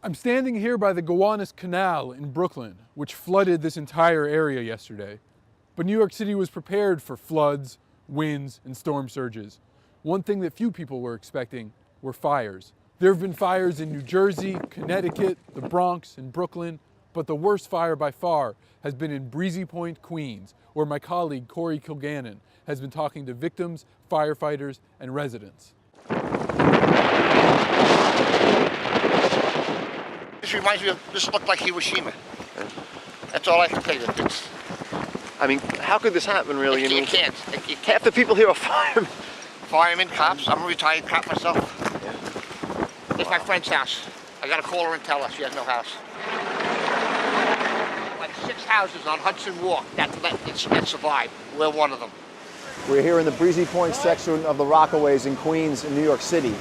I'm standing here by the Gowanus Canal in Brooklyn, which flooded this entire area yesterday. But New York City was prepared for floods, winds, and storm surges. One thing that few people were expecting were fires. There have been fires in New Jersey, Connecticut, the Bronx, and Brooklyn, but the worst fire by far has been in Breezy Point, Queens, where my colleague Corey Kilgannon has been talking to victims, firefighters, and residents. This reminds me of, this looked like Hiroshima. That's all I can tell you. I mean, how could this happen, really? You can't. Half the people here are firemen. Firemen, cops. I'm a retired cop myself. Yeah. It's my friend's house. I gotta call her and tell her she has no house. Like 6 houses on Hudson Walk that survived. We're one of them. We're here in the Breezy Point section of the Rockaways in Queens, in New York City.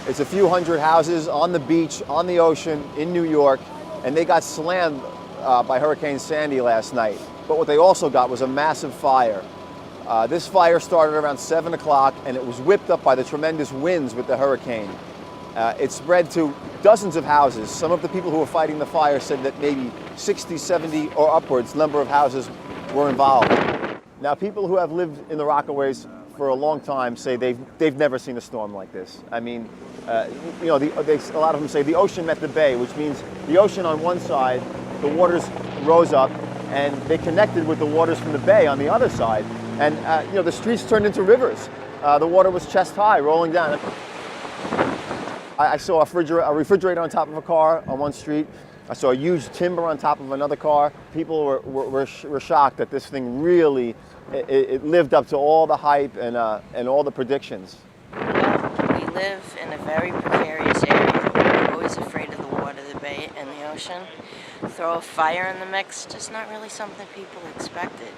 It's a few hundred houses on the beach, on the ocean, in New York, and they got slammed by Hurricane Sandy last night. But what they also got was a massive fire. This fire started around 7 o'clock, and it was whipped up by the tremendous winds with the hurricane. It spread to dozens of houses. Some of the people who were fighting the fire said that maybe 60, 70, or upwards number of houses were involved. Now, people who have lived in the Rockaways for a long time say they've never seen a storm like this. I mean, you know, a lot of them say the ocean met the bay, which means the ocean on one side, the waters rose up, and they connected with the waters from the bay on the other side. And you know, the streets turned into rivers. The water was chest high, rolling down. I saw a refrigerator on top of a car on one street. I saw a huge timber on top of another car. People were shocked that this thing really, it lived up to all the hype and all the predictions. Well, we live in a very precarious area. We're always afraid of the water, the bay, and the ocean. Throw a fire in the mix, just not really something people expected.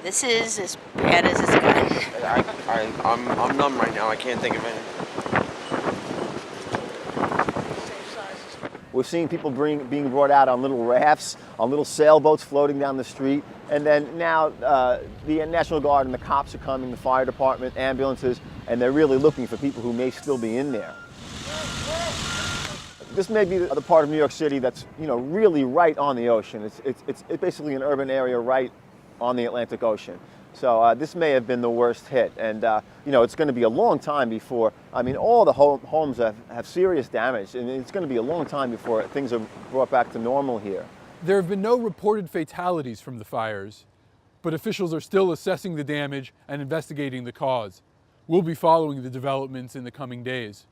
This is as bad as it's gotten. I'm numb right now. I can't think of anything. We're seeing people being brought out on little rafts, on little sailboats floating down the street. And then now the National Guard and the cops are coming, the fire department, ambulances, and they're really looking for people who may still be in there. This may be the part of New York City that's, you know, really right on the ocean. It's basically an urban area right on the Atlantic Ocean. So this may have been the worst hit, and you know, it's going to be a long time before, I mean, all the homes have serious damage, and it's going to be a long time before things are brought back to normal here. There have been no reported fatalities from the fires, but officials are still assessing the damage and investigating the cause. We'll be following the developments in the coming days.